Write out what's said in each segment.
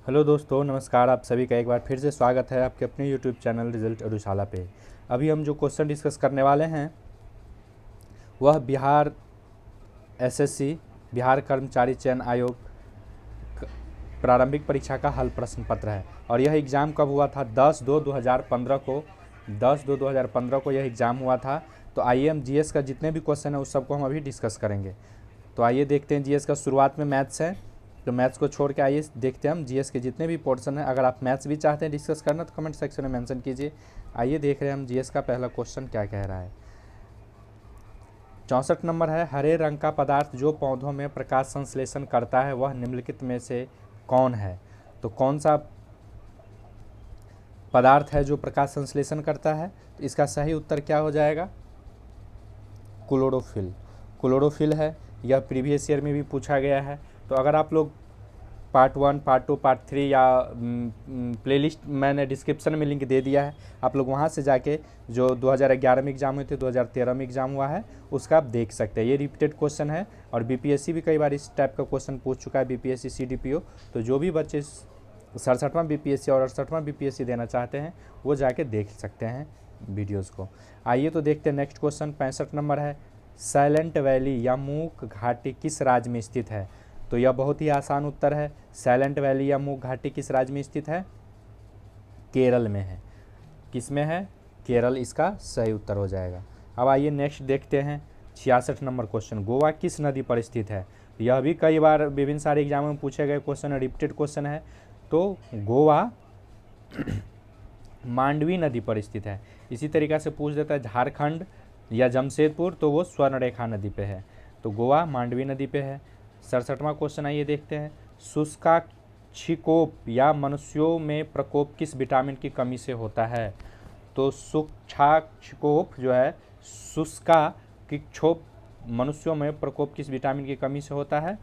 Hello दोस्तों, नमस्कार। आप सभी का एक बार फिर से स्वागत है आपके अपने यूट्यूब चैनल रिजल्ट एडुशाला पे। अभी हम जो क्वेश्चन डिस्कस करने वाले हैं वह बिहार एसएससी बिहार कर्मचारी चयन आयोग प्रारंभिक परीक्षा का हल प्रश्न पत्र है। और यह एग्ज़ाम कब हुआ था? 10/2/2015 को 10/2/2015 को यह एग्ज़ाम हुआ था। तो आइए हम जीएस का जितने भी क्वेश्चन है उस सबको हम अभी डिस्कस करेंगे। तो आइए देखते हैं। जीएस का शुरुआत में मैथ्स है, तो मैथ्स को छोड़ के आइए देखते हैं हम जीएस के जितने भी पोर्शन हैं। अगर आप मैथ्स भी चाहते हैं डिस्कस करना तो कमेंट सेक्शन में मेंशन कीजिए। आइए देख रहे हैं हम जीएस का पहला क्वेश्चन क्या कह रहा है। 64 नंबर है, हरे रंग का पदार्थ जो पौधों में प्रकाश संश्लेषण करता है वह निम्नलिखित में से कौन है? तो कौन सा पदार्थ है जो प्रकाश संश्लेषण करता है? तो इसका सही उत्तर क्या हो जाएगा? क्लोरोफिल। क्लोरोफिल है। यह प्रीवियस ईयर में भी पूछा गया है। तो अगर आप लोग पार्ट 1, पार्ट 2, पार्ट 3 या प्लेलिस्ट मैंने डिस्क्रिप्शन में लिंक दे दिया है, आप लोग वहाँ से जाके जो 2011 में एग्ज़ाम हुए थे, 2013 में एग्ज़ाम हुआ है, उसका आप देख सकते हैं। ये रिपीटेड क्वेश्चन है और बीपीएससी भी कई बार इस टाइप का क्वेश्चन पूछ चुका है, बीपीएससी सीडीपीओ। तो जो भी बच्चे 67वां बीपीएससी और 68वां बीपीएससी देना चाहते हैं वो जाके देख सकते हैं वीडियोज़ को। आइए तो देखते हैं नेक्स्ट क्वेश्चन। 65 नंबर है, साइलेंट वैली या मूक घाटी किस राज्य में स्थित है? तो यह बहुत ही आसान उत्तर है। साइलेंट वैली या मूक घाटी किस राज्य में स्थित है? केरल में है। किस में है? केरल इसका सही उत्तर हो जाएगा। अब आइए नेक्स्ट देखते हैं 66 नंबर क्वेश्चन, गोवा किस नदी पर स्थित है? यह भी कई बार विभिन्न सारे एग्जामों में पूछे गए क्वेश्चन है, रिपीटेड क्वेश्चन है। तो गोवा मांडवी नदी पर स्थित है। इसी तरीक़ा से पूछ देता है झारखंड या जमशेदपुर, तो वो स्वर्णरेखा नदी पे है। तो गोवा मांडवी नदी पे है। 67वां क्वेश्चन आइए देखते हैं, सूक्ष्माक्षिकोप या मनुष्यों में प्रकोप किस विटामिन की कमी से होता है? तो सूक्ष्माक्षिकोप जो है, शुष्काक्षोभ मनुष्यों में प्रकोप किस विटामिन की कमी से होता है?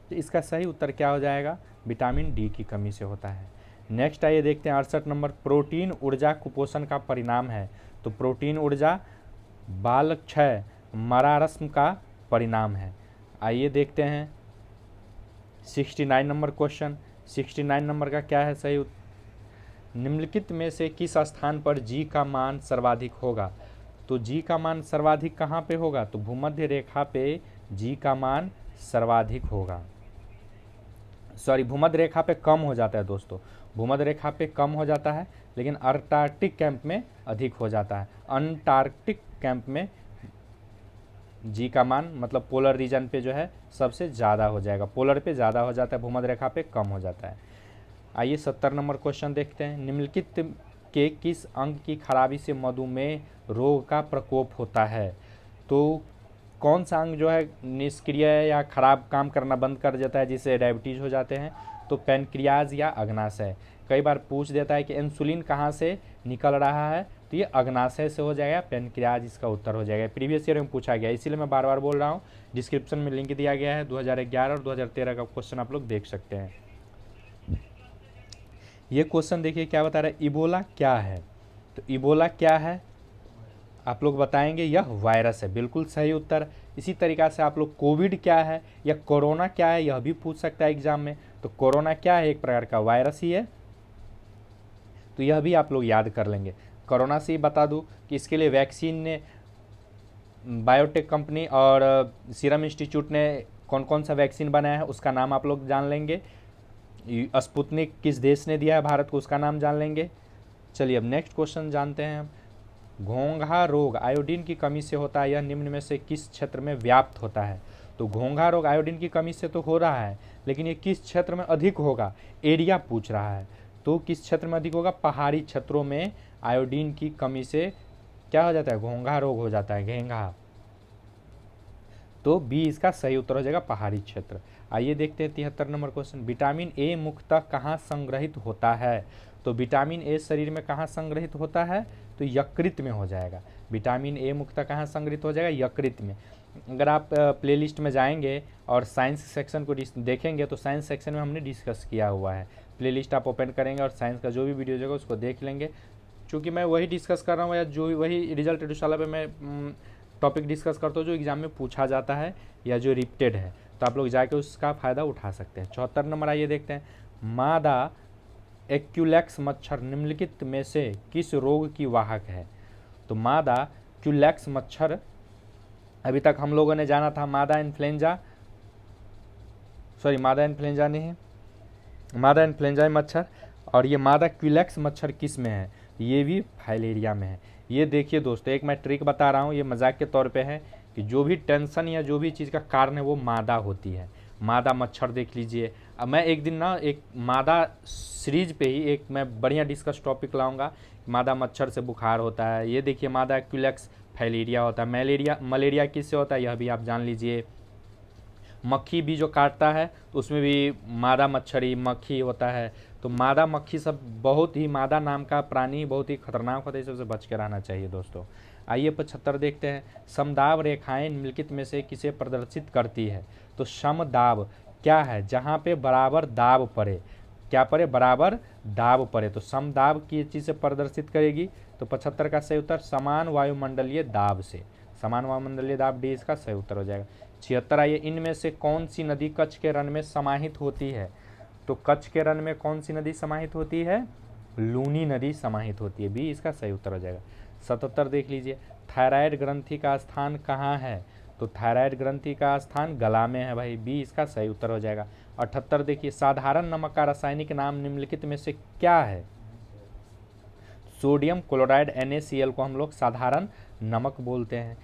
तो इसका सही उत्तर क्या हो जाएगा? विटामिन डी की कमी से होता है। नेक्स्ट आइए देखते हैं 68 नंबर, प्रोटीन ऊर्जा कुपोषण का परिणाम है। तो प्रोटीन ऊर्जा बालक्षय मरारस्म का परिणाम है। आइए देखते हैं 69 नंबर क्वेश्चन। 69 नंबर का क्या है सही उत्तर? निम्नलिखित में से किस स्थान पर जी का मान सर्वाधिक होगा? तो जी का मान सर्वाधिक कहाँ पे होगा? तो भूमध्य रेखा पे जी का मान सर्वाधिक होगा। सॉरी, भूमध्य रेखा पे कम हो जाता है दोस्तों, भूमध्य रेखा पे कम हो जाता है, लेकिन अंटार्कटिक कैंप में अधिक हो जाता है। अंटार्कटिक कैंप में जी का मान मतलब पोलर रीजन पे जो है सबसे ज़्यादा हो जाएगा, पोलर पे ज़्यादा हो जाता है, भूमध्य रेखा पे कम हो जाता है। आइए 70 नंबर क्वेश्चन देखते हैं, निम्नलिखित के किस अंग की खराबी से मधुमेह रोग का प्रकोप होता है? तो कौन सा अंग जो है निष्क्रिय या खराब काम करना बंद कर देता है जिससे डायबिटीज़ हो जाते हैं? तो पैनक्रियाज या अग्नाशय। कई बार पूछ देता है कि इंसुलिन कहाँ से निकल रहा है, तो ये अग्नाशय से हो जाएगा, पैनक्रियाज इसका उत्तर हो जाएगा। प्रीवियस ईयर में पूछा गया, इसीलिए मैं बार बार बोल रहा हूँ। डिस्क्रिप्शन में लिंक दिया गया है, 2011 और 2013 का क्वेश्चन आप लोग देख सकते हैं। ये क्वेश्चन देखिए क्या बता रहा है, इबोला क्या है? तो इबोला क्या है आप लोग बताएंगे, यह वायरस है, बिल्कुल सही उत्तर। इसी तरीक़ा से आप लोग कोविड क्या है या कोरोना क्या है यह भी पूछ सकता है एग्जाम में। तो कोरोना क्या है? एक प्रकार का वायरस ही है, तो यह भी आप लोग याद कर लेंगे। कोरोना से ही बता दूं कि इसके लिए वैक्सीन ने बायोटेक कंपनी और सीरम इंस्टीट्यूट ने कौन कौन सा वैक्सीन बनाया है उसका नाम आप लोग जान लेंगे। स्पुतनिक किस देश ने दिया है भारत को, उसका नाम जान लेंगे। चलिए अब नेक्स्ट क्वेश्चन जानते हैं हम। घोंघा रोग आयोडीन की कमी से होता है, यह निम्न में से किस क्षेत्र में व्याप्त होता है? तो घोंघा रोग आयोडीन की कमी से तो हो रहा है, लेकिन ये किस क्षेत्र में अधिक होगा? एरिया पूछ रहा है। तो किस क्षेत्र में अधिक होगा? पहाड़ी क्षेत्रों में आयोडीन की कमी से क्या हो जाता है? घोंघा रोग हो जाता है, घेंघा। तो बी इसका सही उत्तर हो जाएगा, पहाड़ी क्षेत्र। आइए देखते हैं 73 नंबर क्वेश्चन, विटामिन ए मुख्यतः कहाँ संग्रहित होता है? तो विटामिन ए शरीर में कहाँ संग्रहित होता है? तो यकृत में हो जाएगा। विटामिन ए मुख्यतः कहाँ संग्रहित हो जाएगा? यकृत में। अगर आप प्लेलिस्ट में जाएंगे और साइंस सेक्शन को देखेंगे तो साइंस सेक्शन में हमने डिस्कस किया हुआ है। प्लेलिस्ट आप ओपन करेंगे और साइंस का जो भी वीडियो होगा उसको देख लेंगे। चूँकि मैं वही डिस्कस कर रहा हूँ या जो वही रिजल्ट एडुशाला पे मैं टॉपिक डिस्कस करता हूँ जो एग्जाम में पूछा जाता है या जो रिपीटेड है, तो आप लोग जाके उसका फ़ायदा उठा सकते हैं। 74 नंबर आइए देखते हैं, मादा एक्यूलेक्स मच्छर निम्नलिखित में से किस रोग की वाहक है? तो मादा क्यूलेक्स मच्छर, अभी तक हम लोगों ने जाना था मादा इन्फ्लुएंजा, मादा इन्फ्लुएंजा नहीं है, मादा इन्फ्लुएंजा मच्छर, और ये मादा क्यूलेक्स मच्छर किस में है? ये भी फाइलेरिया में है। ये देखिए दोस्तों, एक मैं ट्रिक बता रहा हूँ, ये मजाक के तौर पे है कि जो भी टेंशन या जो भी चीज़ का कारण है वो मादा होती है। मादा मच्छर देख लीजिए। अब मैं एक दिन ना एक मादा सीरीज पे ही एक मैं बढ़िया डिस्कस टॉपिक लाऊंगा, मादा मच्छर से बुखार होता है। ये देखिए मादा क्यूलेक्स फाइलेरिया होता है। मलेरिया किससे होता है यह भी आप जान लीजिए। मक्खी भी जो काटता है तो उसमें भी मादा मच्छरी मक्खी होता है। तो मादा मक्खी सब बहुत ही, मादा नाम का प्राणी बहुत ही खतरनाक होता है, सबसे बच के रहना चाहिए दोस्तों। आइए 75 देखते हैं। समदाब रेखाएं निम्नलिखित में से किसे प्रदर्शित करती है? तो समदाब क्या है? जहाँ पे बराबर दाब पड़े, क्या पड़े? बराबर दाब पड़े, तो समदाब की चीज़ से प्रदर्शित करेगी। तो 75 का सही उत्तर समान वायुमंडलीय दाब से, समान वायुमंडलीय दाब डी इसका सही उत्तर हो जाएगा। 76 आइए, इनमें से कौन सी नदी कच्छ के रण में समाहित होती है? तो कच्छ के रण में कौन सी नदी समाहित होती है? लूनी नदी समाहित होती है, बी इसका सही उत्तर हो जाएगा। 77 देख लीजिए, थायराइड ग्रंथि का स्थान कहाँ है? तो थायराइड ग्रंथि का स्थान गला में है भाई, बी इसका सही उत्तर हो जाएगा। 78 देखिए, साधारण नमक का रासायनिक नाम निम्नलिखित में से क्या है? सोडियम क्लोराइड NaCl को हम लोग साधारण नमक बोलते हैं।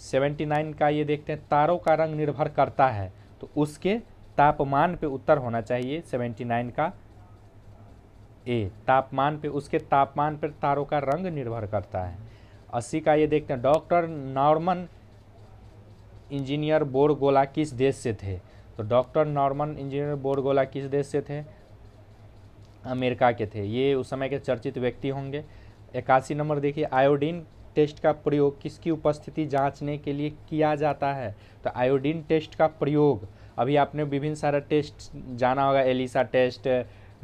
79 का ये देखते हैं, तारों का रंग निर्भर करता है, तो उसके तापमान पे उत्तर होना चाहिए 79 का ए, तापमान पे, उसके तापमान पर तारों का रंग निर्भर करता है। 80 का ये देखते हैं, डॉक्टर नॉर्मन इंजीनियर बोरगोला किस देश से थे? तो डॉक्टर नॉर्मन इंजीनियर बोरगोला किस देश से थे? अमेरिका के थे। ये उस समय के चर्चित व्यक्ति होंगे। 81 नंबर देखिए, आयोडीन टेस्ट का प्रयोग किसकी उपस्थिति जांचने के लिए किया जाता है? तो आयोडीन टेस्ट का प्रयोग, अभी आपने विभिन्न सारा टेस्ट जाना होगा, एलिसा टेस्ट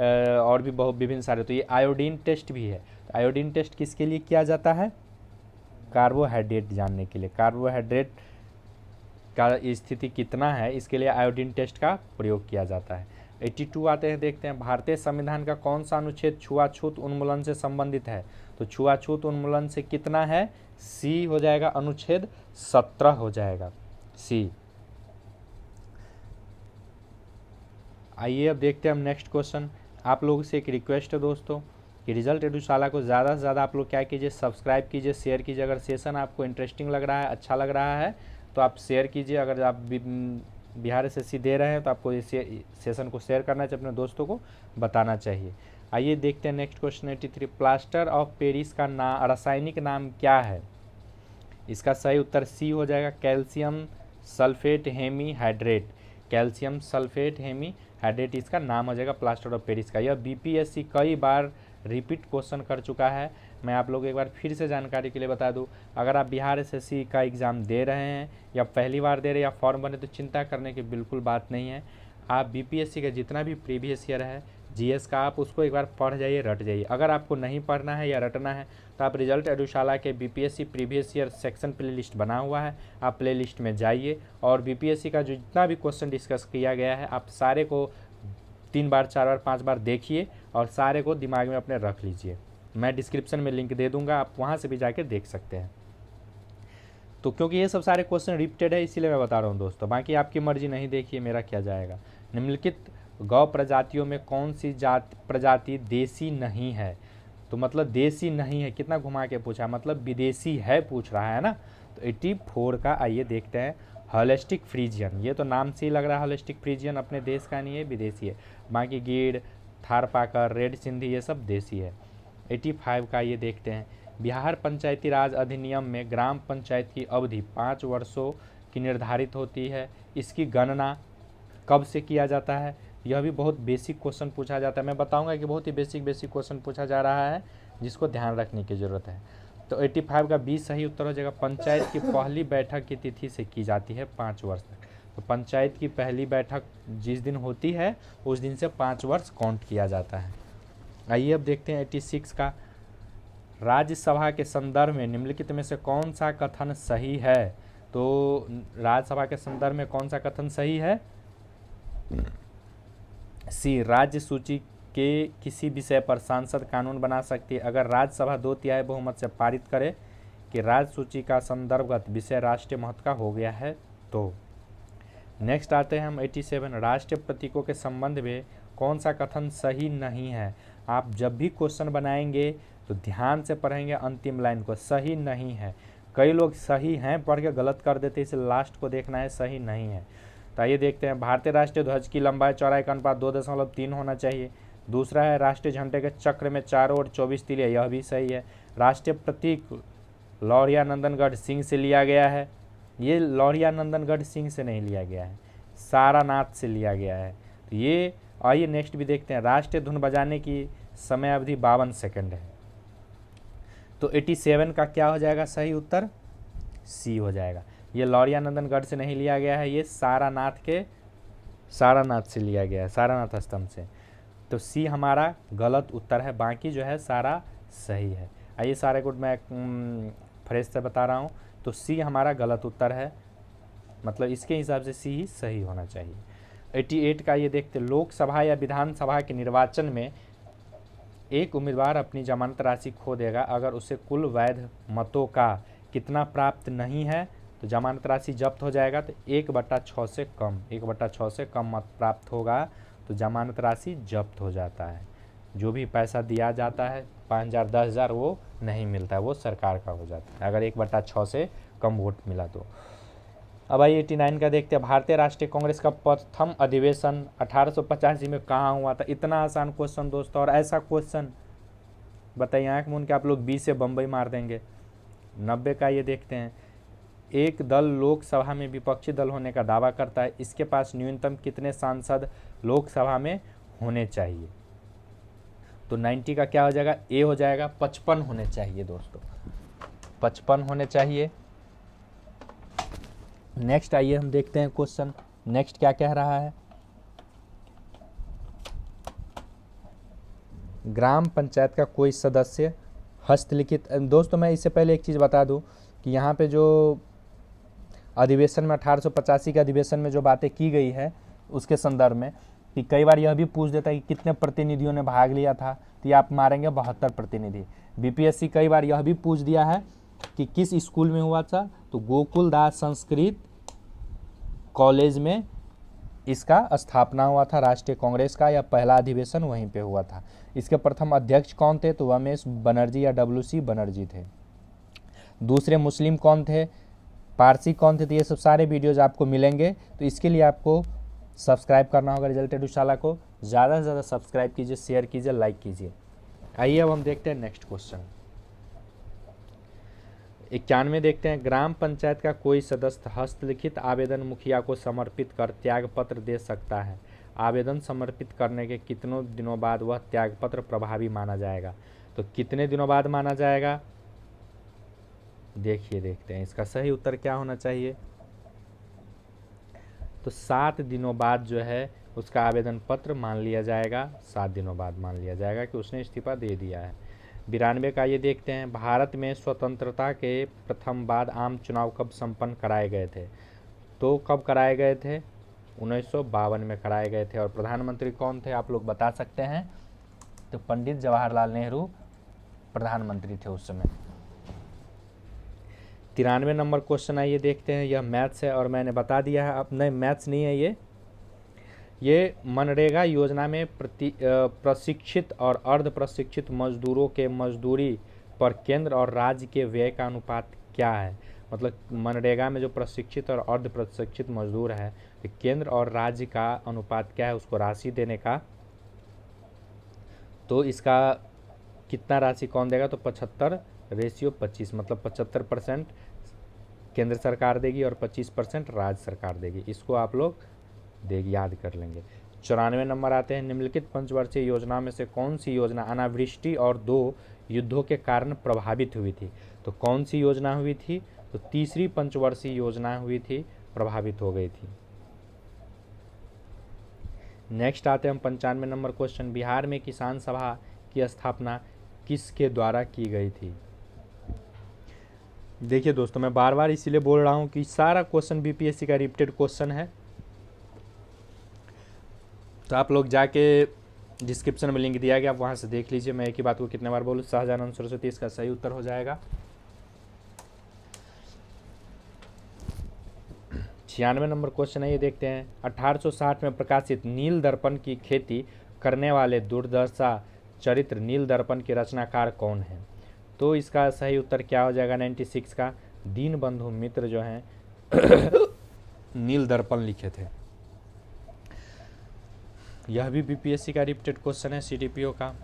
और भी बहुत विभिन्न सारे, तो ये आयोडीन टेस्ट भी है। तो आयोडीन टेस्ट किसके लिए किया जाता है? कार्बोहाइड्रेट जानने के लिए, कार्बोहाइड्रेट का स्थिति कितना है इसके लिए आयोडीन टेस्ट का प्रयोग किया जाता है। 82 आते हैं, देखते हैं, भारतीय संविधान का कौन सा अनुच्छेद छुआछूत उन्मूलन से संबंधित है? तो छुआछूत उन्मूलन से कितना है? सी हो जाएगा, अनुच्छेद 17 हो जाएगा, सी। आइए अब देखते हैं हम नेक्स्ट क्वेश्चन। आप लोगों से एक रिक्वेस्ट है दोस्तों कि रिजल्ट एडुशाला को ज़्यादा से ज़्यादा आप लोग क्या कीजिए, सब्सक्राइब कीजिए, शेयर कीजिए। अगर सेशन आपको इंटरेस्टिंग लग रहा है, अच्छा लग रहा है, तो आप शेयर कीजिए। अगर आप बिहार SSC दे रहे हैं तो आपको इस सेशन को शेयर करना चाहिए, अपने दोस्तों को बताना चाहिए। आइए देखते हैं next question 83, plaster of Paris का रासायनिक नाम क्या है? इसका सही उत्तर सी हो जाएगा, calcium sulphate hemihydrate. Calcium sulphate hemihydrate इसका नाम हो जाएगा प्लास्टर ऑफ पेरिस का। यह BPSC कई बार रिपीट क्वेश्चन कर चुका है। मैं आप लोग एक बार फिर से जानकारी के लिए बता दूं, अगर आप बिहार SSC का एग्ज़ाम दे रहे हैं या पहली बार दे रहे हैं या फॉर्म बने, तो चिंता करने की बिल्कुल बात नहीं है। आप BPSC का जितना भी प्रीवियस ईयर है GS का, आप उसको एक बार पढ़ जाइए, रट जाइए। अगर आपको नहीं पढ़ना है या रटना है तो आप रिजल्ट एडुशाला के BPSC previous year section play list बना हुआ है, आप प्ले लिस्ट में जाइए और BPSC का जो जितना भी क्वेश्चन डिस्कस किया गया है आप सारे को 3 बार 4 बार 5 बार देखिए और सारे को दिमाग में अपने रख लीजिए। मैं डिस्क्रिप्शन में लिंक दे दूंगा, आप वहाँ से भी जाके देख सकते हैं। तो क्योंकि ये सब सारे क्वेश्चन रिपीटेड है इसीलिए मैं बता रहा हूँ दोस्तों, बाकी आपकी मर्जी, नहीं देखिए मेरा क्या जाएगा। निम्नलिखित गौ प्रजातियों में कौन सी प्रजाति देसी नहीं है? तो मतलब देसी नहीं है, कितना घुमा के पूछा, मतलब विदेशी है पूछ रहा है ना। तो 84 का आइए देखते हैं, हॉलिस्टिक फ्रीजियन। ये तो नाम से ही लग रहा है हॉलिस्टिक फ्रीजियन अपने देश का नहीं है, विदेशी है। बाकी गीड़, थारपाकर, रेड सिंधी ये सब देसी है। 85 का ये देखते हैं, बिहार पंचायती राज अधिनियम में ग्राम पंचायत की अवधि 5 वर्षों की निर्धारित होती है। इसकी गणना कब से किया जाता है? यह भी बहुत बेसिक क्वेश्चन पूछा जाता है। मैं बताऊंगा कि बहुत ही बेसिक क्वेश्चन पूछा जा रहा है जिसको ध्यान रखने की ज़रूरत है। तो 85 का 20 सही उत्तर हो जाएगा। पंचायत की पहली बैठक की तिथि से की जाती है 5 वर्ष तक। तो पंचायत की पहली बैठक जिस दिन होती है उस दिन से 5 वर्ष काउंट किया जाता है। आइए अब देखते हैं 86 का, राज्यसभा के संदर्भ में निम्नलिखित में से कौन सा कथन सही है? तो राज्यसभा के संदर्भ में कौन सा कथन सही है? सी, राज्य सूची के किसी विषय पर सांसद कानून बना सकती है अगर राज्यसभा 2/3 बहुमत से पारित करे कि राज्य सूची का संदर्भगत विषय राष्ट्रीय महत्व का हो गया है तो। नेक्स्ट आते हैं हम 87, राष्ट्रीय प्रतीकों के संबंध में कौन सा कथन सही नहीं है। आप जब भी क्वेश्चन बनाएंगे तो ध्यान से पढ़ेंगे अंतिम लाइन को, सही नहीं है। कई लोग सही हैं पढ़ के गलत कर देते, इसे लास्ट को देखना है, सही नहीं है। तो आइए देखते हैं, भारतीय राष्ट्रीय ध्वज की लंबाई चौड़ाई का अनुपात 2.3 होना चाहिए। दूसरा है, राष्ट्रीय झंडे के चक्र में चारों ओर 24 तीलियां, यह भी सही है। राष्ट्रीय प्रतीक लौरिया नंदनगढ़ सिंह से लिया गया है, ये लौरिया नंदनगढ़ सिंह से नहीं लिया गया है, सारानाथ से लिया गया है। तो ये आइए नेक्स्ट भी देखते हैं, राष्ट्रीय धुन बजाने की समय अवधि 52 सेकंड है। तो 87 का क्या हो जाएगा सही उत्तर, सी हो जाएगा। ये लौरिया नंदनगढ़ से नहीं लिया गया है, ये सारानाथ से लिया गया है, सारानाथ स्तंभ से। तो सी हमारा गलत उत्तर है, बाकी जो है सारा सही है। आइए सारे कुछ मैं फ्रेश से बता रहा हूँ। तो सी हमारा गलत उत्तर है, मतलब इसके हिसाब से सी ही सही होना चाहिए। 88 का ये देखते, लोकसभा या विधानसभा के निर्वाचन में एक उम्मीदवार अपनी जमानत राशि खो देगा अगर उसे कुल वैध मतों का कितना प्राप्त नहीं है तो जमानत राशि जब्त हो जाएगा। तो 1/6 से कम, 1/6 से कम मत प्राप्त होगा तो जमानत राशि जब्त हो जाता है। जो भी पैसा दिया जाता है 5,000 10,000 वो नहीं मिलता है, वो सरकार का हो जाता है अगर 1/6 से कम वोट मिला तो। अब आइए 89 का देखते हैं, भारतीय राष्ट्रीय कांग्रेस का प्रथम अधिवेशन 1885 में कहाँ हुआ था। इतना आसान क्वेश्चन दोस्तों, और ऐसा क्वेश्चन बताइए आँख मूंद के आप लोग 20 से बम्बई मार देंगे। 90 का ये देखते हैं, एक दल लोकसभा में विपक्षी दल होने का दावा करता है, इसके पास न्यूनतम कितने सांसद लोकसभा में होने चाहिए। तो 90 का क्या हो जाएगा, ए हो जाएगा, 55 होने चाहिए दोस्तों, 55 होने चाहिए। नेक्स्ट आइए हम देखते हैं क्वेश्चन, नेक्स्ट क्या कह रहा है। ग्राम पंचायत का कोई सदस्य हस्तलिखित, दोस्तों मैं इससे पहले एक चीज़ बता दूं कि यहाँ पे जो अधिवेशन में 1885 के अधिवेशन में जो बातें की गई है उसके संदर्भ में कि कई बार यह भी पूछ देता है कि कितने प्रतिनिधियों ने भाग लिया था, तो ये आप मारेंगे 72 प्रतिनिधि। बीपीएससी कई बार यह भी पूछ दिया है कि किस स्कूल में हुआ था, तो गोकुल दास संस्कृत कॉलेज में इसका स्थापना हुआ था राष्ट्रीय कांग्रेस का, या पहला अधिवेशन वहीं पे हुआ था। इसके प्रथम अध्यक्ष कौन थे, तो रमेश बनर्जी या WC बनर्जी थे। दूसरे मुस्लिम कौन थे, पारसी कौन थे, तो ये सब सारे वीडियोज आपको मिलेंगे। तो इसके लिए आपको सब्सक्राइब करना होगा रिजल्ट एडुशाला को, ज़्यादा से ज़्यादा सब्सक्राइब कीजिए, शेयर कीजिए, लाइक कीजिए। आइए अब हम देखते हैं नेक्स्ट क्वेश्चन 91 देखते हैं, ग्राम पंचायत का कोई सदस्य हस्तलिखित आवेदन मुखिया को समर्पित कर त्यागपत्र दे सकता है। आवेदन समर्पित करने के कितनों दिनों बाद वह त्यागपत्र प्रभावी माना जाएगा। तो कितने दिनों बाद माना जाएगा, देखते हैं इसका सही उत्तर क्या होना चाहिए। तो 7 दिनों बाद जो है उसका आवेदन पत्र मान लिया जाएगा, 7 दिनों बाद मान लिया जाएगा कि उसने इस्तीफा दे दिया है। 92 का ये देखते हैं, भारत में स्वतंत्रता के प्रथम बाद आम चुनाव कब संपन्न कराए गए थे। तो कब कराए गए थे, 1952 में कराए गए थे। और प्रधानमंत्री कौन थे आप लोग बता सकते हैं, तो पंडित जवाहरलाल नेहरू प्रधानमंत्री थे उस समय। 93 नंबर क्वेश्चन आइए देखते हैं, यह मैथ्स है और मैंने बता दिया है, अब नहीं मैथ्स नहीं है, ये मनरेगा योजना में प्रशिक्षित और अर्ध प्रशिक्षित मजदूरों के मजदूरी पर केंद्र और राज्य के व्यय का अनुपात क्या है। मतलब मनरेगा में जो प्रशिक्षित और अर्ध प्रशिक्षित मजदूर है, तो केंद्र और राज्य का अनुपात क्या है उसको राशि देने का। तो इसका कितना राशि कौन देगा, तो 75:25, मतलब 75% केंद्र सरकार देगी और 25% राज्य सरकार देगी। इसको आप लोग याद कर लेंगे। 94 नंबर आते हैं, निम्नलिखित पंचवर्षीय योजना में से कौन सी योजना अनावृष्टि और 2 युद्धों के कारण प्रभावित हुई थी। तो कौन सी योजना हुई थी, तो तीसरी पंचवर्षीय योजना हुई थी, प्रभावित हो गई थी। नेक्स्ट आते हैं हम 95 नंबर क्वेश्चन, बिहार में किसान सभा की स्थापना किसके द्वारा की गई थी। देखिए दोस्तों मैं बार बार इसीलिए बोल रहा हूँ कि सारा क्वेश्चन बीपीएससी का रिपीटेड क्वेश्चन है। तो आप लोग जाके डिस्क्रिप्शन में लिंक दिया गया, आप वहाँ से देख लीजिए। मैं एक ही बात को कितने बार बोलूँ, सहजानंद सरस्वती इसका सही उत्तर हो जाएगा। 96 नंबर क्वेश्चन है, ये देखते हैं। 1860 में प्रकाशित नील दर्पण की खेती करने वाले दुर्दशा चरित्र नील दर्पण के रचनाकार कौन है? तो इसका सही उत्तर क्या हो जाएगा 96 का? दीनबंधु मित्र जो हैं नील दर्पण लिखे थे। यह भी बीपीएससी का रिपीटेड क्वेश्चन है, सीडीपीओ का।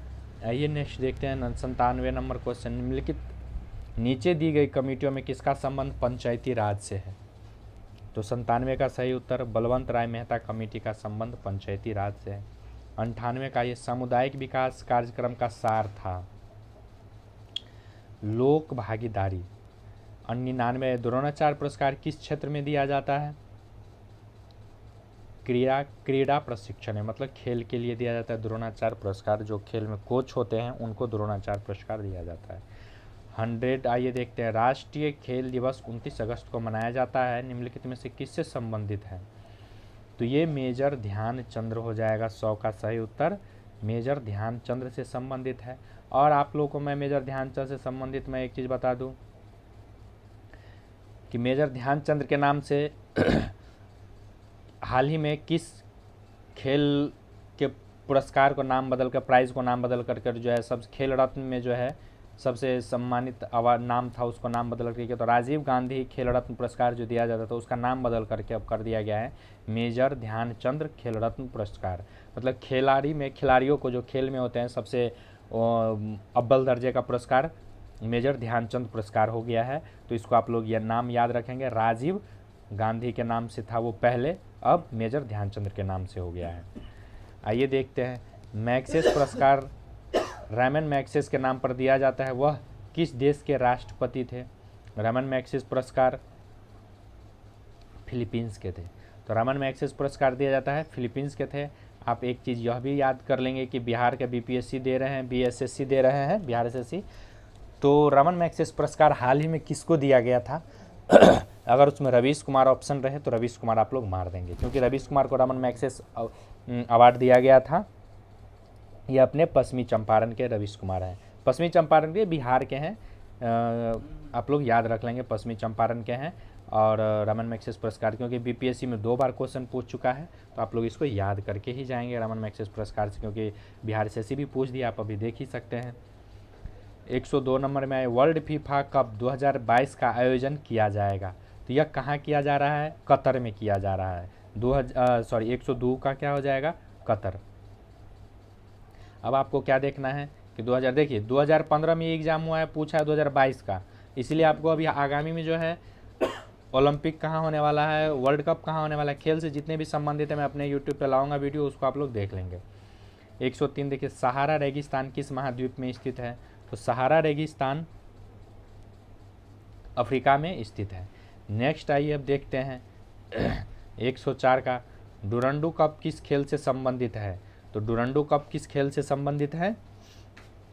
आइए नेक्स्ट देखते हैं 97 नंबर क्वेश्चन। निम्नलिखित नीचे दी गई कमेटियों में किसका संबंध पंचायती राज से है? तो 97 का सही उत्तर बलवंत राय मेहता कमेटी का संबंध पंचायती राज से है। 98 का ये सामुदायिक विकास कार्यक्रम का सार था लोक भागीदारी। 99 द्रोणाचार्य पुरस्कार किस क्षेत्र में दिया जाता है? क्रीड़ा प्रशिक्षण है, मतलब खेल के लिए दिया जाता है द्रोणाचार्य पुरस्कार। जो खेल में कोच होते हैं उनको द्रोणाचार्य पुरस्कार दिया जाता है। 100 आइए देखते हैं। राष्ट्रीय खेल दिवस 29 अगस्त को मनाया जाता है, निम्नलिखित में से किससे संबंधित है? तो ये मेजर ध्यानचंद्र हो जाएगा। 100 का सही उत्तर मेजर ध्यानचंद्र से संबंधित है। और आप लोगों को मैं मेजर ध्यानचंद्र से संबंधित मैं एक चीज़ बता दूं कि मेजर ध्यानचंद्र के नाम से हाल ही में किस खेल के पुरस्कार को नाम बदल कर, प्राइज़ को नाम बदल कर जो है सब खेल रत्न में जो है सबसे सम्मानित अवार्ड नाम था, उसको नाम बदल करके तो राजीव गांधी खेल रत्न पुरस्कार जो दिया जाता था उसका नाम बदल करके अब कर दिया गया है मेजर ध्यानचंद्र खेल रत्न पुरस्कार। मतलब खिलाड़ियों को जो खेल में होते हैं सबसे अव्वल दर्जे का पुरस्कार मेजर ध्यानचंद पुरस्कार हो गया है। तो इसको आप लोग यह नाम याद रखेंगे। राजीव गांधी के नाम से था वो पहले, अब मेजर ध्यानचंद्र के नाम से हो गया है। आइए देखते हैं। मैग्सेस पुरस्कार रैमन मैग्सेस के नाम पर दिया जाता है, वह किस देश के राष्ट्रपति थे? रैमन मैग्सेस पुरस्कार फिलीपींस के थे। तो रैमन मैग्सेस पुरस्कार दिया जाता है फिलीपींस के थे। आप एक चीज़ यह भी याद कर लेंगे कि बिहार के बीपीएससी दे रहे हैं, बीएसएससी दे रहे हैं, बिहार एसएससी। तो रमन मैग्सेस पुरस्कार हाल ही में किसको दिया गया था? अगर उसमें रवीश कुमार ऑप्शन रहे तो रवीश कुमार आप लोग मार देंगे, क्योंकि रवीश कुमार को रमन मैग्सेस अवार्ड दिया गया था। ये अपने पश्चिमी चंपारण के रवीश कुमार हैं। पश्चिमी चंपारण के बिहार के हैं, आप लोग याद रख लेंगे पश्चिमी चंपारण के हैं। और रमन मैग्सेस पुरस्कार क्योंकि बीपीएससी में 2 बार क्वेश्चन पूछ चुका है, तो आप लोग इसको याद करके ही जाएंगे रमन मैग्सेस पुरस्कार से, क्योंकि बिहार से भी पूछ दिया, आप अभी देख ही सकते हैं। 102 नंबर में आए वर्ल्ड फीफा कप 2022 का आयोजन किया जाएगा। तो यह कहाँ किया जा रहा है? कतर में किया जा रहा है। 102 का क्या हो जाएगा? कतर। अब आपको क्या देखना है कि 2015 में एग्जाम हुआ है, पूछा है 2022 का, इसलिए आपको अभी आगामी में जो है ओलंपिक कहाँ होने वाला है, वर्ल्ड कप कहाँ होने वाला है, खेल से जितने भी संबंधित है मैं अपने यूट्यूब पे लाऊंगा वीडियो, उसको आप लोग देख लेंगे। 103 देखिए, सहारा रेगिस्तान किस महाद्वीप में स्थित है? तो सहारा रेगिस्तान अफ्रीका में स्थित है। नेक्स्ट आइए अब देखते हैं 104 का, डुरंडू कप किस खेल से संबंधित है? तो डुरंडू कप किस खेल से संबंधित है?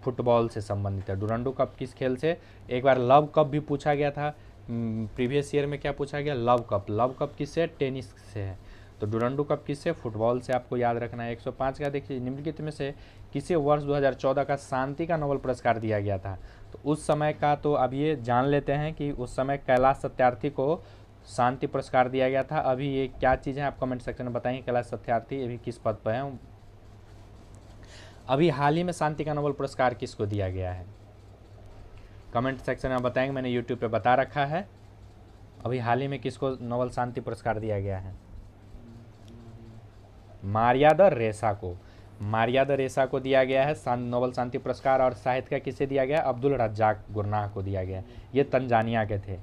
फुटबॉल से संबंधित है। डुरंडू कप किस खेल से? एक बार लव कप भी पूछा गया था प्रीवियस ईयर में, क्या पूछा गया? Love cup. लव कप किससे? टेनिस से है। तो डुरंडू कप किससे? फुटबॉल से, आपको याद रखना है। 105 का देखिए, निम्नलिखित में से किसे वर्ष 2014 का शांति का नोबेल पुरस्कार दिया गया था? तो उस समय का तो अब ये जान लेते हैं कि उस समय कैलाश सत्यार्थी को शांति पुरस्कार दिया गया था। अभी ये क्या चीज़ है आप कमेंट सेक्शन में बताएंगे। कैलाश सत्यार्थी अभी किस पद पर हैं? अभी हाल ही में शांति का नोबेल पुरस्कार किसको दिया गया है? कमेंट सेक्शन में बताएंगे, मैंने यूट्यूब पे बता रखा है। अभी हाल ही में किसको नोबेल शांति पुरस्कार दिया गया है? मारिया द रेसा को। मारिया द रेसा को दिया गया है नोबेल शांति पुरस्कार। और साहित्य का किसे दिया गया? अब्दुल रज्जाक गुरनाह को दिया गया। ये तंजानिया के थे।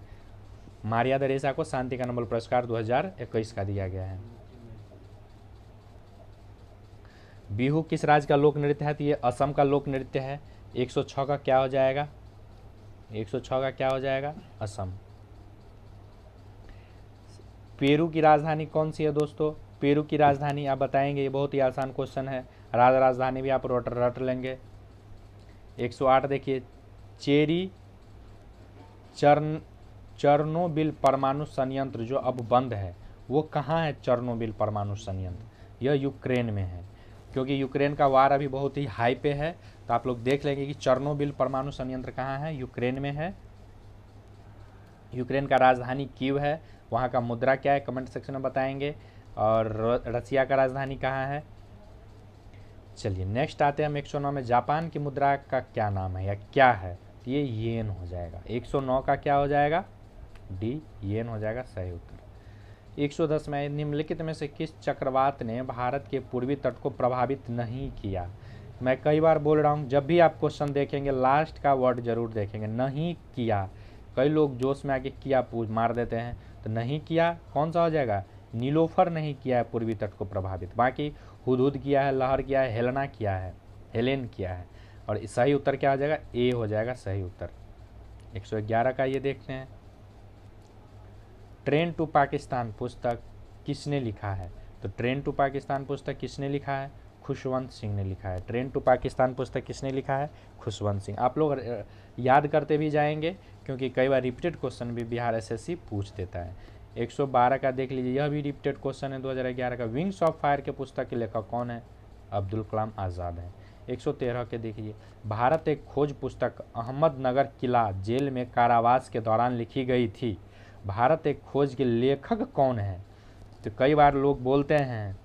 मारिया द रेसा को शांति का नोबेल पुरस्कार 2021 का दिया गया है। बिहू किस राज्य का लोक नृत्य है? तो ये असम का लोक नृत्य है। 106 का क्या हो जाएगा? 106 का क्या हो जाएगा? असम। पेरू की राजधानी कौन सी है दोस्तों? पेरू की राजधानी आप बताएंगे, ये बहुत ही आसान क्वेश्चन है। राजधानी भी आप रट लेंगे। 108 देखिए, चर्नोबिल परमाणु संयंत्र जो अब बंद है वो कहाँ है? चर्नोबिल परमाणु संयंत्र यह यूक्रेन में है। क्योंकि यूक्रेन का वार अभी बहुत ही हाई पे है। तो आप लोग देख लेंगे कि चेर्नोबिल परमाणु संयंत्र कहाँ है, यूक्रेन में है। यूक्रेन का राजधानी कीव है। वहाँ का मुद्रा क्या है, कमेंट सेक्शन में बताएंगे। और रसिया का राजधानी कहाँ है। चलिए नेक्स्ट आते हैं हम 109 में, जापान की मुद्रा का क्या नाम है या क्या है, तो ये येन हो जाएगा। 109 का क्या हो जाएगा, डी, येन हो जाएगा सही उत्तर। 110 में, निम्नलिखित में से किस चक्रवात ने भारत के पूर्वी तट को प्रभावित नहीं किया। मैं कई बार बोल रहा हूँ, जब भी आप क्वेश्चन देखेंगे लास्ट का वर्ड जरूर देखेंगे, नहीं किया। कई लोग जोश में आके किया पूछ मार देते हैं, तो नहीं किया कौन सा हो जाएगा, नीलोफर नहीं किया है पूर्वी तट को प्रभावित। बाकी हुदहुद किया है, लहर किया है, हेलना किया है, हेलेन किया है। और सही उत्तर क्या हो जाएगा, ए हो जाएगा सही उत्तर। 111 का ये देखते हैं, ट्रेन टू पाकिस्तान पुस्तक किसने लिखा है। तो ट्रेन टू पाकिस्तान पुस्तक किसने लिखा है, खुशवंत सिंह ने लिखा है। ट्रेन टू पाकिस्तान पुस्तक किसने लिखा है, खुशवंत सिंह। आप लोग याद करते भी जाएंगे क्योंकि कई बार रिपीटेड क्वेश्चन भी बिहार एसएससी पूछ देता है। 112 का देख लीजिए, यह भी रिपीटेड क्वेश्चन है 2011 का। विंग्स ऑफ फायर के पुस्तक के लेखक कौन है, अब्दुल कलाम आज़ाद है। 113 के देखिए, भारत एक खोज पुस्तक अहमदनगर किला जेल में कारावास के दौरान लिखी गई थी। भारत एक खोज के लेखक कौन है। तो कई बार लोग बोलते हैं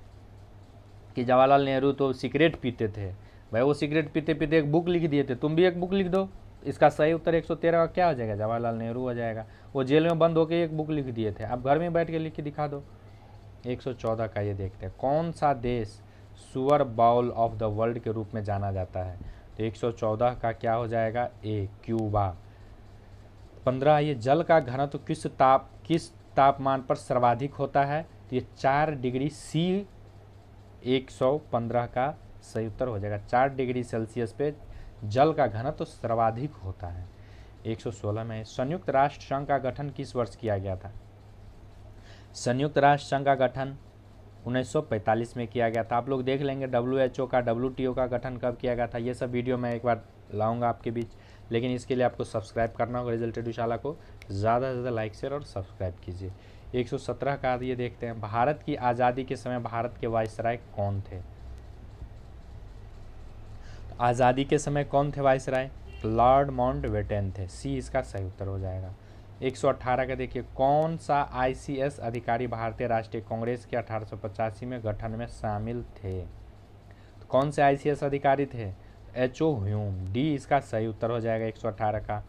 कि जवाहरलाल नेहरू तो सिगरेट पीते थे। भाई वो सिगरेट पीते पीते एक बुक लिख दिए थे, तुम भी एक बुक लिख दो। इसका सही उत्तर 113 का क्या हो जाएगा, जवाहरलाल नेहरू हो जाएगा। वो जेल में बंद होकर एक बुक लिख दिए थे, आप घर में बैठ के लिख के दिखा दो। 114 का ये देखते हैं, कौन सा देश सुअर बाउल ऑफ द वर्ल्ड के रूप में जाना जाता है। तो 114 का क्या हो जाएगा, ए, क्यूबा। 15, ये जल का घनत्व किस तापमान पर सर्वाधिक होता है। तो ये 4 डिग्री सी, 115 का सही उत्तर हो जाएगा। 4 डिग्री सेल्सियस पे जल का घनत्व तो सर्वाधिक होता है। 116 में, संयुक्त राष्ट्र संघ का गठन किस वर्ष किया गया था। संयुक्त राष्ट्र संघ का गठन 1945 में किया गया था। आप लोग देख लेंगे WHO का, WTO का गठन कब किया गया था। ये सब वीडियो मैं एक बार लाऊंगा आपके बीच, लेकिन इसके लिए आपको सब्सक्राइब करना होगा। रिजल्ट एडुशाला को ज़्यादा से ज़्यादा लाइक शेयर और सब्सक्राइब कीजिए। 117 का ये देखते हैं, भारत की आज़ादी के समय भारत के वायसराय कौन थे। आज़ादी के समय कौन थे वायसराय, लॉर्ड माउंटबेटन थे। सी इसका सही उत्तर हो जाएगा। 118 का देखिए, कौन सा ICS अधिकारी भारतीय राष्ट्रीय कांग्रेस के 1885 में गठन में शामिल थे। तो कौन से ICS अधिकारी थे, H.O. ह्यूम। डी इसका सही उत्तर हो जाएगा 118 का।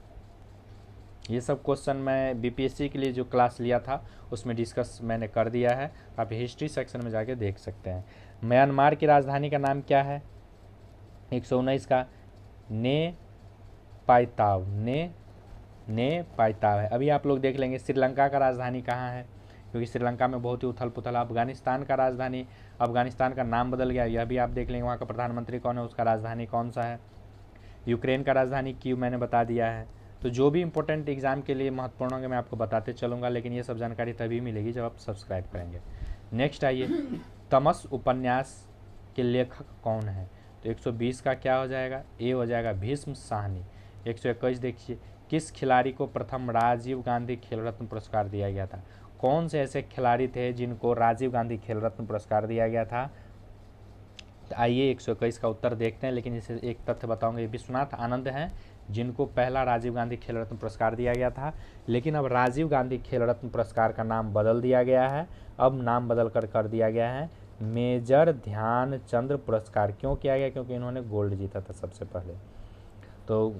ये सब क्वेश्चन मैं BPSC के लिए जो क्लास लिया था उसमें डिस्कस मैंने कर दिया है, आप हिस्ट्री सेक्शन में जाके देख सकते हैं। म्यांमार की राजधानी का नाम क्या है। 119 का, ने पाइताव है। अभी आप लोग देख लेंगे श्रीलंका का राजधानी कहाँ है, क्योंकि श्रीलंका में बहुत ही उथल पुथल। अफगानिस्तान का राजधानी, अफगानिस्तान का नाम बदल गया, यह भी आप देख लेंगे। वहाँ का प्रधानमंत्री कौन है, उसका राजधानी कौन सा है। यूक्रेन का राजधानी कीव मैंने बता दिया है। तो जो भी इंपॉर्टेंट एग्जाम के लिए महत्वपूर्ण होंगे मैं आपको बताते चलूँगा, लेकिन ये सब जानकारी तभी मिलेगी जब आप सब्सक्राइब करेंगे। नेक्स्ट आइए, तमस उपन्यास के लेखक कौन है। तो 120 का क्या हो जाएगा, ए हो जाएगा भीष्म साहनी। 121 देखिए, किस खिलाड़ी को प्रथम राजीव गांधी खेल रत्न पुरस्कार दिया गया था। कौन से ऐसे खिलाड़ी थे जिनको राजीव गांधी खेल रत्न पुरस्कार दिया गया था। तो आइए 121 का उत्तर देखते हैं, लेकिन इसे एक तथ्य बताऊंगे, विश्वनाथ आनंद हैं जिनको पहला राजीव गांधी खेल रत्न पुरस्कार दिया गया था। लेकिन अब राजीव गांधी खेल रत्न पुरस्कार का नाम बदल दिया गया है। अब नाम बदल कर दिया गया है मेजर ध्यानचंद पुरस्कार। क्यों किया गया, क्योंकि इन्होंने गोल्ड जीता था सबसे पहले। तो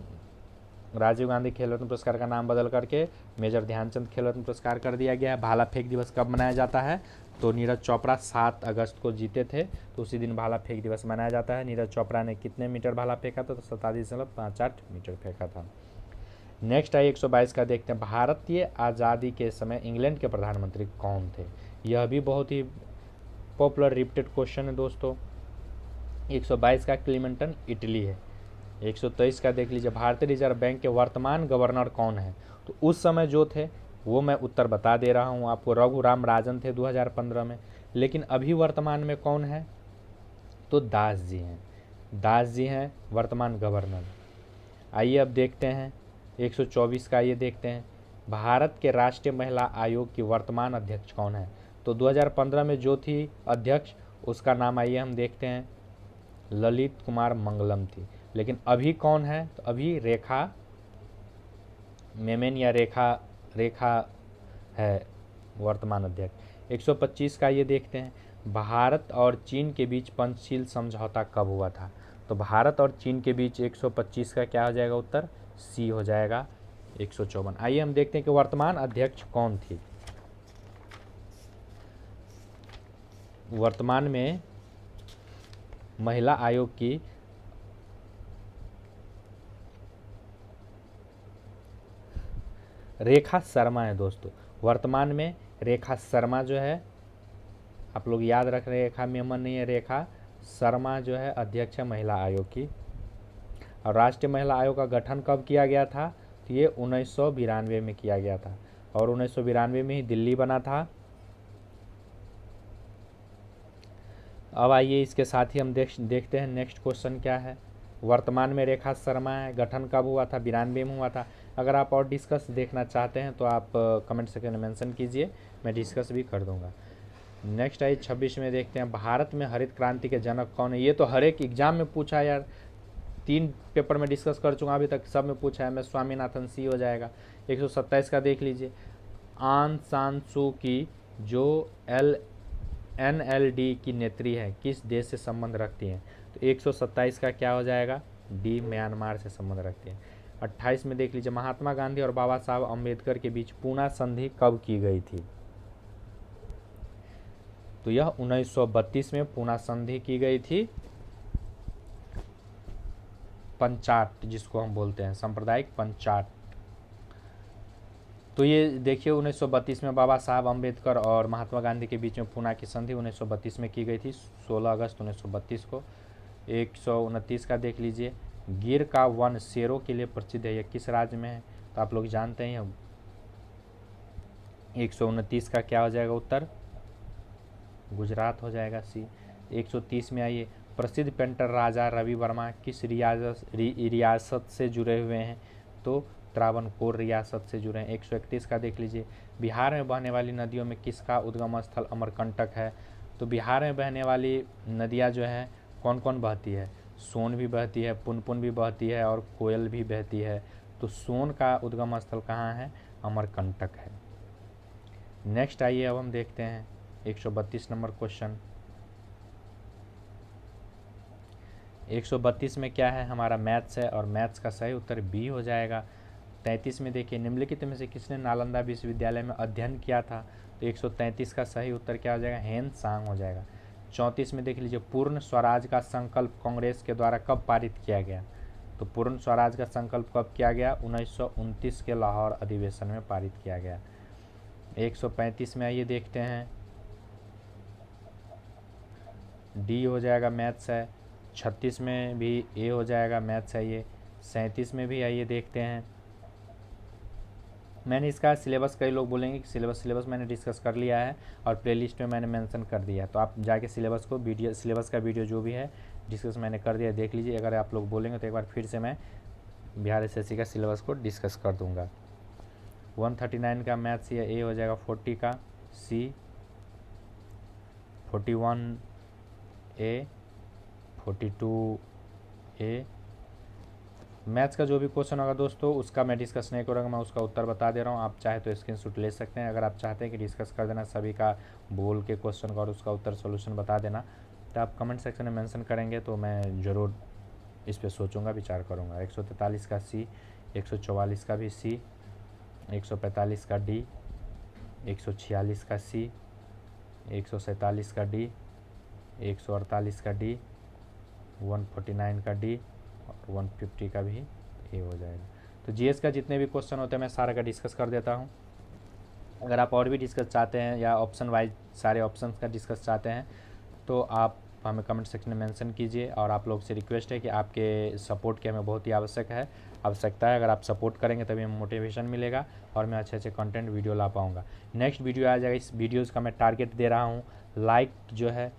राजीव गांधी खेल रत्न पुरस्कार का नाम बदल करके मेजर ध्यानचंद खेल रत्न पुरस्कार कर दिया गया है। भाला फेंक दिवस कब मनाया जाता है, तो नीरज चोपड़ा 7 अगस्त को जीते थे, तो उसी दिन भाला फेंक दिवस मनाया जाता है। नीरज चोपड़ा ने कितने मीटर भाला फेंका था, तो 27.58 मीटर फेंका था। नेक्स्ट आई 122 का देखते हैं, भारतीय आज़ादी के समय इंग्लैंड के प्रधानमंत्री कौन थे। यह भी बहुत ही पॉपुलर रिपीटेड क्वेश्चन है दोस्तों। 122 का क्लीमेंटन इटली है। 123 का देख लीजिए, भारतीय रिजर्व बैंक के वर्तमान गवर्नर कौन है। तो उस समय जो थे वो मैं उत्तर बता दे रहा हूँ आपको, रघुराम राजन थे 2015 में। लेकिन अभी वर्तमान में कौन है, तो दास जी हैं। दास जी हैं वर्तमान गवर्नर। आइए अब देखते हैं 124 का, ये देखते हैं, भारत के राष्ट्रीय महिला आयोग की वर्तमान अध्यक्ष कौन है। तो 2015 में जो थी अध्यक्ष, उसका नाम आइए हम देखते हैं, ललित कुमार मंगलम थी। लेकिन अभी कौन है, तो अभी रेखा मेमन या रेखा है वर्तमान अध्यक्ष। 125 का ये देखते हैं, भारत और चीन के बीच पंचशील समझौता कब हुआ था। तो भारत और चीन के बीच 125 का क्या हो जाएगा उत्तर, सी हो जाएगा 154। आइए हम देखते हैं कि वर्तमान अध्यक्ष कौन थी। वर्तमान में महिला आयोग की रेखा शर्मा है दोस्तों। वर्तमान में रेखा शर्मा जो है, आप लोग याद रख रहे हैं, रेखा मेमन नहीं है, रेखा शर्मा जो है अध्यक्ष है महिला आयोग की। और राष्ट्रीय महिला आयोग का गठन कब किया गया था, तो ये 1992 में किया गया था और 1992 में ही दिल्ली बना था। अब आइए इसके साथ ही हम देखते हैं नेक्स्ट क्वेश्चन क्या है। वर्तमान में रेखा शर्मा है, गठन कब हुआ था, 92 में हुआ था। अगर आप और डिस्कस देखना चाहते हैं तो आप कमेंट सेक्शन में मेंशन कीजिए, मैं डिस्कस भी कर दूंगा। नेक्स्ट आइए 26 में देखते हैं, भारत में हरित क्रांति के जनक कौन है। ये तो हर एक एग्जाम में पूछा यार, 3 पेपर में डिस्कस कर चुका अभी तक, सब में पूछा है। मैं स्वामीनाथन, सी हो जाएगा। 127 का देख लीजिए, आंग सान सू की जो NLD की नेत्री है, किस देश से संबंध रखती हैं। तो 127 का क्या हो जाएगा, डी, म्यांमार से संबंध रखती हैं। 28 में देख लीजिए, महात्मा गांधी और बाबा साहब अम्बेडकर के बीच पूना संधि कब की गई थी। तो यह 1932 में पूना संधि की गई थी। पंचाट जिसको हम बोलते हैं, सांप्रदायिक पंचाट। तो ये देखिए 1932 में बाबा साहब अम्बेडकर और महात्मा गांधी के बीच में पूना की संधि 1932 में की गई थी, 16 अगस्त 1932 को। 129 का देख लीजिए, गिर का वन शेरों के लिए प्रसिद्ध है, यह किस राज्य में है। तो आप लोग जानते हैं 129 का क्या हो जाएगा उत्तर, गुजरात हो जाएगा, सी। 130 में आइए, प्रसिद्ध पेंटर राजा रवि वर्मा किस रियासत से जुड़े हुए हैं। तो त्रावणकोर रियासत से जुड़े हैं। 131 का देख लीजिए, बिहार में बहने वाली नदियों में किसका उद्गम स्थल अमरकंटक है। तो बिहार में बहने वाली नदियाँ जो हैं कौन कौन बहती है, सोन भी बहती है, पुनपुन भी बहती है और कोयल भी बहती है। तो सोन का उद्गम स्थल कहाँ है, अमरकंटक है। नेक्स्ट आइए अब हम देखते हैं 132 नंबर क्वेश्चन। 132 में क्या है, हमारा मैथ्स है और मैथ्स का सही उत्तर बी हो जाएगा। 33 में देखिए, निम्नलिखित में से किसने नालंदा विश्वविद्यालय में अध्ययन किया था। तो 133 का सही उत्तर क्या हो जाएगा, हेन सांग हो जाएगा। 34 में देख लीजिए, पूर्ण स्वराज का संकल्प कांग्रेस के द्वारा कब पारित किया गया। तो पूर्ण स्वराज का संकल्प कब किया गया, 1929 के लाहौर अधिवेशन में पारित किया गया। 135 में आइए देखते हैं, डी हो जाएगा, मैथ्स है। 36 में भी ए हो जाएगा, मैथ्स है ये। 37 में भी आइए देखते हैं, मैंने इसका सिलेबस, कई लोग बोलेंगे कि सिलेबस मैंने डिस्कस कर लिया है और प्लेलिस्ट में मैंने मेंशन कर दिया है। तो आप जाके सिलेबस का वीडियो जो भी है डिस्कस मैंने कर दिया, देख लीजिए। अगर आप लोग बोलेंगे तो एक बार फिर से मैं बिहार SSC का सिलेबस को डिस्कस कर दूंगा। 139 का मैथ्स या ए हो जाएगा, 40 का सी, 41 ए, 42 ए। मैथ्स का जो भी क्वेश्चन होगा दोस्तों उसका मैं डिस्कस नहीं करूँगा, मैं उसका उत्तर बता दे रहा हूँ। आप चाहे तो स्क्रीनशॉट ले सकते हैं। अगर आप चाहते हैं कि डिस्कस कर देना सभी का बोल के क्वेश्चन का और उसका उत्तर सोल्यूशन बता देना, तो आप कमेंट सेक्शन में मेंशन करेंगे तो मैं ज़रूर इस पर सोचूंगा, विचार करूँगा। 143 का सी, 144 का भी सी, 145 का डी, 146 का सी, 147 का डी, 148 का डी, 149 का डी और 150 का भी ए हो जाएगा। तो जीएस का जितने भी क्वेश्चन होते हैं मैं सारा का डिस्कस कर देता हूँ। अगर आप और भी डिस्कस चाहते हैं या ऑप्शन वाइज सारे ऑप्शंस का डिस्कस चाहते हैं तो आप हमें कमेंट सेक्शन में मेंशन कीजिए। और आप लोग से रिक्वेस्ट है कि आपके सपोर्ट की हमें बहुत ही आवश्यकता है। अगर आप सपोर्ट करेंगे तभी हमें मोटिवेशन मिलेगा और मैं अच्छे कंटेंट वीडियो ला पाऊँगा। नेक्स्ट वीडियो आ जाएगा, इस वीडियोज़ का मैं टारगेट दे रहा हूँ, लाइक जो है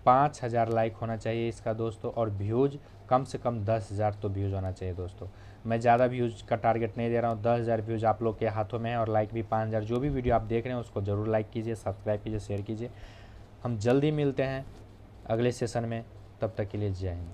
5000 लाइक होना चाहिए इसका दोस्तों, और व्यूज़ कम से कम 10,000 तो व्यूज़ होना चाहिए दोस्तों। मैं ज़्यादा व्यूज़ का टारगेट नहीं दे रहा हूँ, 10,000 व्यूज़ आप लोग के हाथों में है और लाइक भी 5000। जो भी वीडियो आप देख रहे हैं उसको ज़रूर लाइक कीजिए, सब्सक्राइब कीजिए, शेयर कीजिए। हम जल्दी मिलते हैं अगले सेशन में, तब तक के लिए जय हिंद।